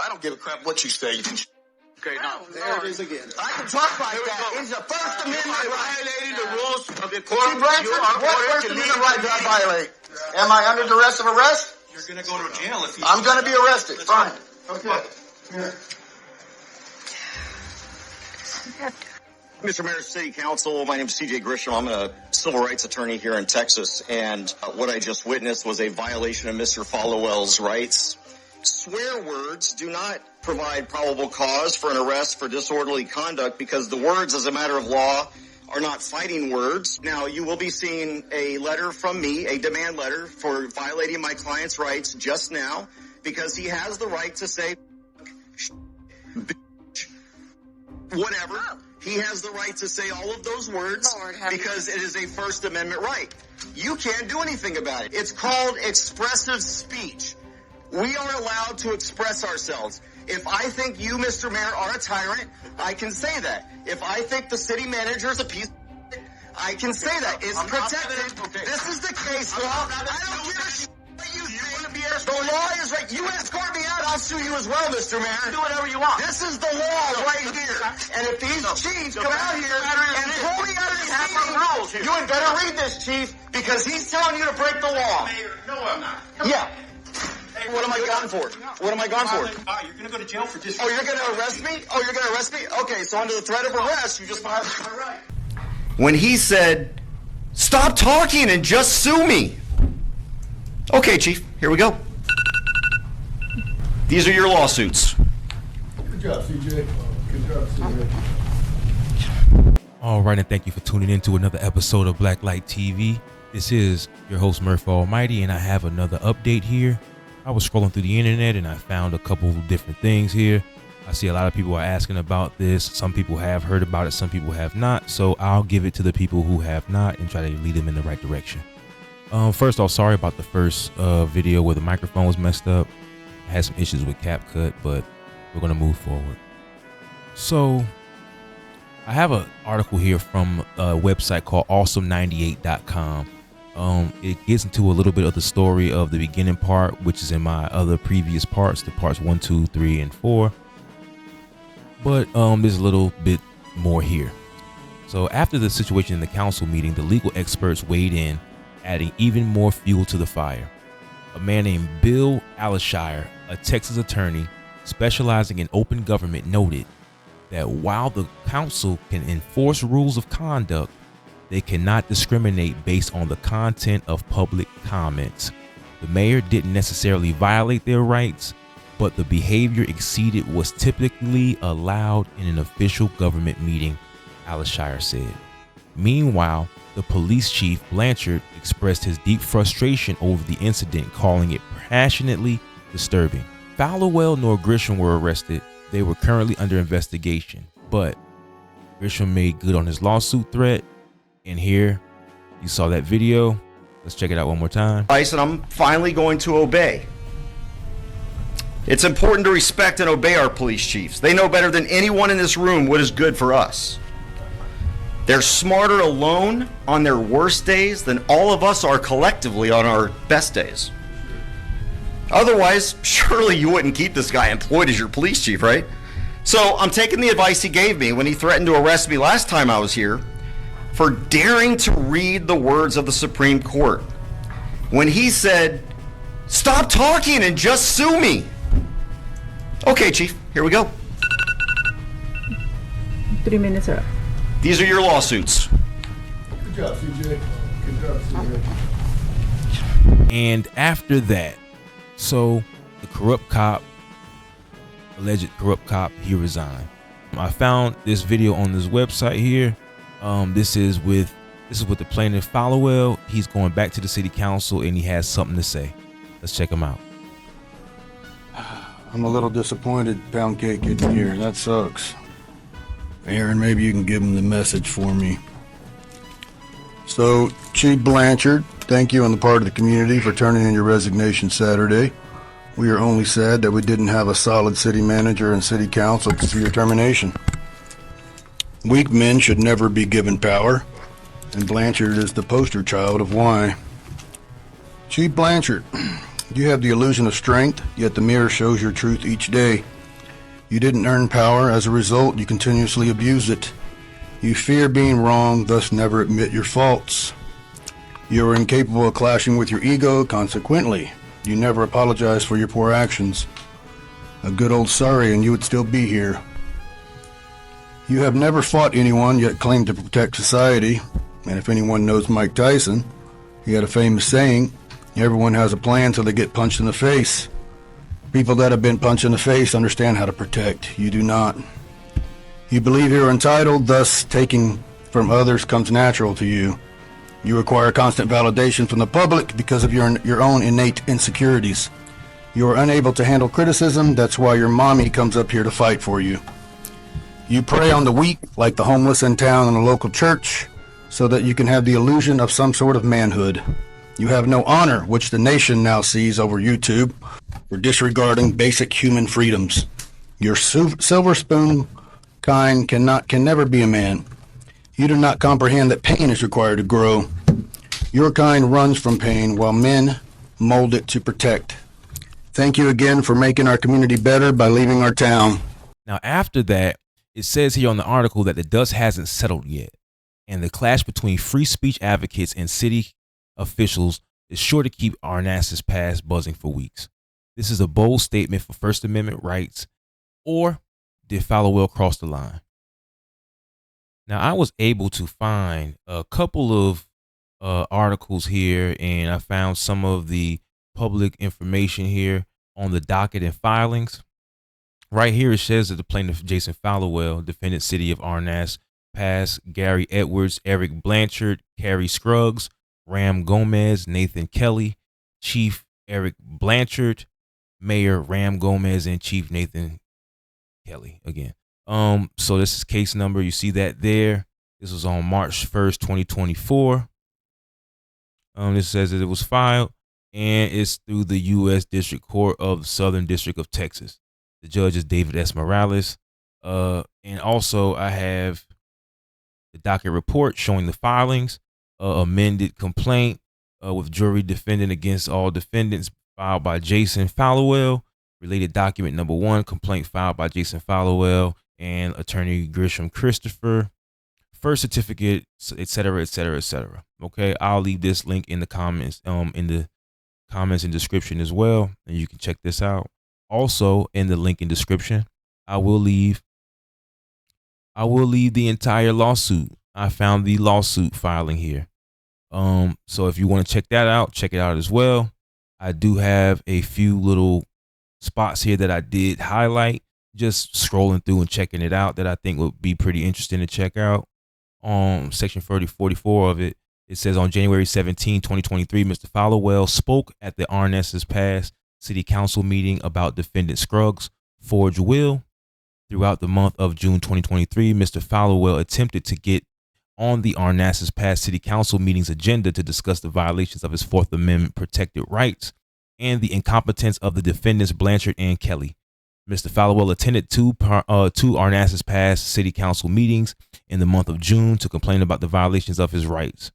I don't give a crap what you say. You can. Okay, now There it is again. I can talk like that. It's a First Amendment right. violating the rules of the court. What First Amendment right did I violate? Am I under duress of arrest? You're going to go to jail if you... I'm going to be arrested. Fine. Okay. Mr. Mayor, City Council, my name is CJ Grisham. I'm a civil rights attorney here in Texas, and what I just witnessed was a violation of Mr. Followell's rights. Swear words do not provide probable cause for an arrest for disorderly conduct because the words, as a matter of law, are not fighting words. Now, you will be seeing a letter from me, a demand letter for violating my client's rights just now, because he has the right to say whatever. He has the right to say all of those words because it is a First Amendment right. You can't do anything about it. It's called expressive speech. We are allowed to express ourselves. If I think you, Mr. Mayor, are a tyrant, I can say that. If I think the city manager is a piece of shit, I can say that. It's protected. This is the case law. I don't give a shit what you think. The law is right. You escort me out, I'll sue you as well, Mr. Mayor. Do whatever you want. This is the law right here. And if these chiefs come out here and pull me out of this meeting, you had better read this, chief, because he's telling you to break the law. Mayor, no, I'm not. Yeah. What am I gone for? What am I gone for? You're going to go to jail for this. Oh, you're going to arrest me? Oh, you're going to arrest me? Okay, so under the threat of arrest, you just filed. All right. When he said, "Stop talking and just sue me." Okay, Chief, here we go. These are your lawsuits. Good job, CJ. Good job, CJ. All right, and thank you for tuning in to another episode of Blacklight TV. This is your host, Murph Almighty, and I have another update here. I was scrolling through the internet and I found a couple of different things here. I see a lot of people are asking about this. Some people have heard about it, some people have not. So I'll give it to the people who have not and try to lead them in the right direction. First off, sorry about the first video where the microphone was messed up. I had some issues with CapCut, but we're going to move forward. So I have an article here from a website called awesome98.com. It gets into a little bit of the story of the beginning part, which is in my other previous parts, the parts 1, 2, 3, and 4. But there's a little bit more here. So after the situation in the council meeting, the legal experts weighed in, adding even more fuel to the fire. A man named Bill Aleshire, a Texas attorney specializing in open government, noted that while the council can enforce rules of conduct, they cannot discriminate based on the content of public comments. The mayor didn't necessarily violate their rights, but the behavior exceeded what's typically allowed in an official government meeting, Aleshire said. Meanwhile, the police chief, Blanchard, expressed his deep frustration over the incident, calling it passionately disturbing. Followell nor Grisham were arrested. They were currently under investigation, but Grisham made good on his lawsuit threat. And here you saw that video. Let's check it out one more time. And I'm finally going to obey. It's important to respect and obey our police chiefs. They know better than anyone in this room what is good for us. They're smarter alone on their worst days than all of us are collectively on our best days. Otherwise, surely you wouldn't keep this guy employed as your police chief, right? So I'm taking the advice he gave me when he threatened to arrest me last time I was here for daring to read the words of the Supreme Court. When he said, "Stop talking and just sue me." Okay, Chief, here we go. 3 minutes are up. These are your lawsuits. Good job, CJ. Good job, CJ. And after that, so the alleged corrupt cop, he resigned. I found this video on this website here. This is with the plaintiff Followell. He's going back to the city council and he has something to say. Let's check him out. I'm a little disappointed Pound Cake isn't here. That sucks. Aaron, maybe you can give him the message for me. So, Chief Blanchard, thank you on the part of the community for turning in your resignation Saturday. We are only sad that we didn't have a solid city manager and city council to see your termination. Weak men should never be given power, and Blanchard is the poster child of why. Chief Blanchard, You have the illusion of strength, yet the mirror shows your truth each day. You didn't earn power. As a result, you continuously abuse it. You fear being wrong, thus never admit your faults. You are incapable of clashing with your ego, consequently, you never apologize for your poor actions. A good old sorry and you would still be here. You have never fought anyone, yet claim to protect society. And if anyone knows Mike Tyson, he had a famous saying, everyone has a plan till they get punched in the face. People that have been punched in the face understand how to protect. You do not. You believe you're entitled, thus taking from others comes natural to you. You require constant validation from the public because of your own innate insecurities. You are unable to handle criticism, that's why your mommy comes up here to fight for you. You prey on the weak, like the homeless in town and a local church, so that you can have the illusion of some sort of manhood. You have no honor, which the nation now sees over YouTube, for disregarding basic human freedoms. Your silver spoon kind can never be a man. You do not comprehend that pain is required to grow. Your kind runs from pain, while men mold it to protect. Thank you again for making our community better by leaving our town. Now, after that, it says here on the article that the dust hasn't settled yet, and the clash between free speech advocates and city officials is sure to keep Arnassus Pass buzzing for weeks. This is a bold statement for First Amendment rights, or did Falwell cross the line? Now, I was able to find a couple of articles here, and I found some of the public information here on the docket and filings. Right here, it says that the plaintiff, Jason Falwell, defendant city of Arnassus Pass, Gary Edwards, Eric Blanchard, Carrie Scruggs, Ram Gomez, Nathan Kelly, Chief Eric Blanchard, Mayor Ram Gomez, and Chief Nathan Kelly again. So this is case number. You see that there. This was on March 1st, 2024. This says that it was filed, and it's through the U.S. District Court of the Southern District of Texas. The judge is David S. Morales. And also I have the docket report showing the filings, amended complaint with jury defendant against all defendants filed by Jason Falwell. Related document number 1, complaint filed by Jason Falwell and attorney Grisham Christopher. First certificate, etc., etc., etc. Okay, I'll leave this link in the comments, and description as well, and you can check this out. Also, in the link in description, I will leave the entire lawsuit. I found the lawsuit filing here. So if you want to check that out, check it out as well. I do have a few little spots here that I did highlight, just scrolling through and checking it out, that I think would be pretty interesting to check out. Section 44 of it, it says on January 17, 2023, Mr. Falwell spoke at the Arnassus Pass City Council meeting about defendant Scruggs' forged will. Throughout the month of June 2023, Mr. Falwell attempted to get on the Arnassus Pass City Council meeting's agenda to discuss the violations of his Fourth Amendment protected rights and the incompetence of the defendants Blanchard and Kelly. Mr. Falwell attended two Arnassus Pass City Council meetings in the month of June to complain about the violations of his rights.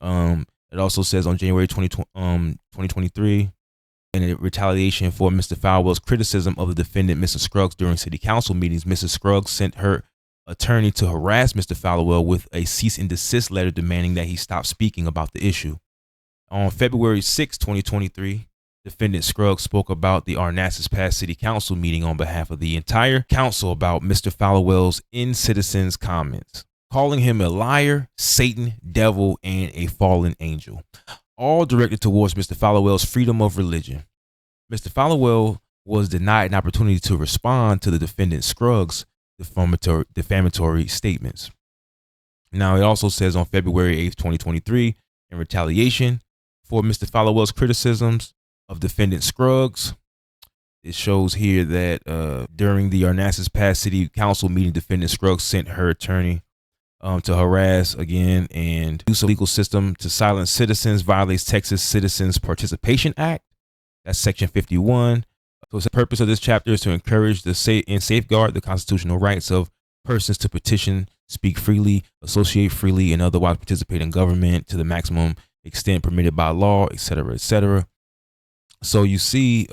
It also says on January 2023, in retaliation for Mr. Falwell's criticism of the defendant, Mrs. Scruggs, during city council meetings, Mrs. Scruggs sent her attorney to harass Mr. Falwell with a cease and desist letter demanding that he stop speaking about the issue. On February 6, 2023, defendant Scruggs spoke about the Arnassus Pass City Council meeting on behalf of the entire council about Mr. Falwell's in-citizens comments, calling him a liar, Satan, devil, and a fallen angel, all directed towards Mr. Falwell's freedom of religion. Mr. Falwell was denied an opportunity to respond to the defendant Scruggs' defamatory statements. Now, it also says on February 8th, 2023, in retaliation for Mr. Falwell's criticisms of defendant Scruggs, it shows here that during the Arnassus Pass City Council meeting, defendant Scruggs sent her attorney to harass again and use a legal system to silence citizens violates Texas Citizens Participation Act. That's section 51. So the purpose of this chapter is to encourage and safeguard the constitutional rights of persons to petition, speak freely, associate freely, and otherwise participate in government to the maximum extent permitted by law, etc., etc. So you see,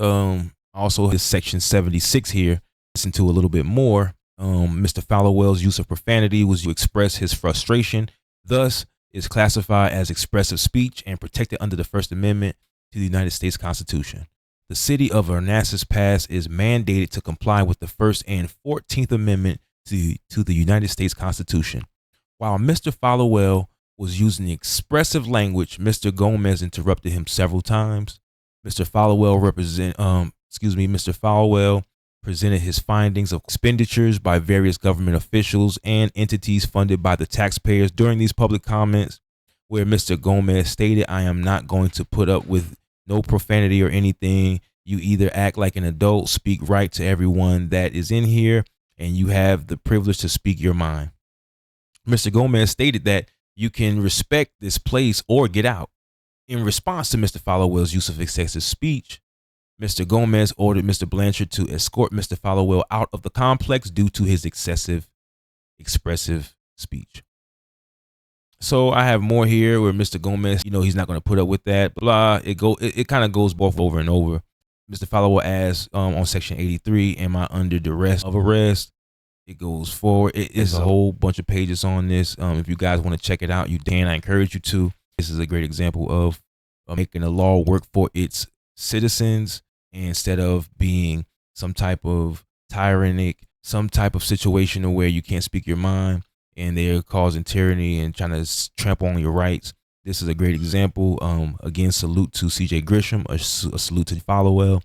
also his section 76 here. Listen to a little bit more. Mr. Fallowell's use of profanity was to express his frustration, thus is classified as expressive speech and protected under the First Amendment to the United States Constitution. The city of Onassis Pass is mandated to comply with the First and 14th Amendment to the United States Constitution. While Mr. Fallowell was using expressive language, Mr. Gomez interrupted him several times. Mr. Fallowell presented his findings of expenditures by various government officials and entities funded by the taxpayers during these public comments, where Mr. Gomez stated, "I am not going to put up with no profanity or anything. You either act like an adult, speak right to everyone that is in here, and you have the privilege to speak your mind." Mr. Gomez stated that you can respect this place or get out. In response to Mr. Fallowell's use of excessive speech, Mr. Gomez ordered Mr. Blanchard to escort Mr. Fallowell out of the complex due to his excessive expressive speech. So I have more here where Mr. Gomez, he's not going to put up with that. Blah. It kind of goes both over and over. Mr. Fallowell asks on section 83, "Am I under duress of arrest?" It goes forward. It's a whole bunch of pages on this. If you guys want to check it out, you can. I encourage you to. This is a great example of making the law work for its citizens instead of being some type of tyrannic, some type of situation where you can't speak your mind and they're causing tyranny and trying to trample on your rights. This is a great example. Again, salute to CJ Grisham, a salute to Fallowell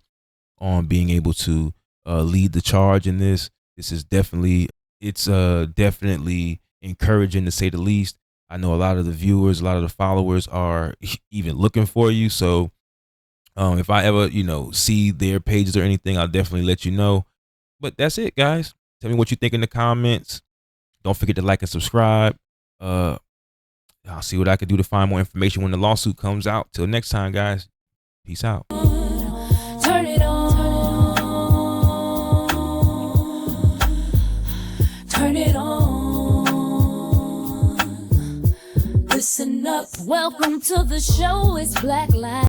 on being able to lead the charge in this. This is definitely encouraging, to say the least. I know a lot of the viewers, a lot of the followers are even looking for you. So if I ever, see their pages or anything, I'll definitely let you know. But that's it, guys. Tell me what you think in the comments. Don't forget to like and subscribe. I'll see what I can do to find more information when the lawsuit comes out. Till next time, guys. Peace out. Turn it on. Turn it on. Listen up. Welcome to the show. It's Black Light.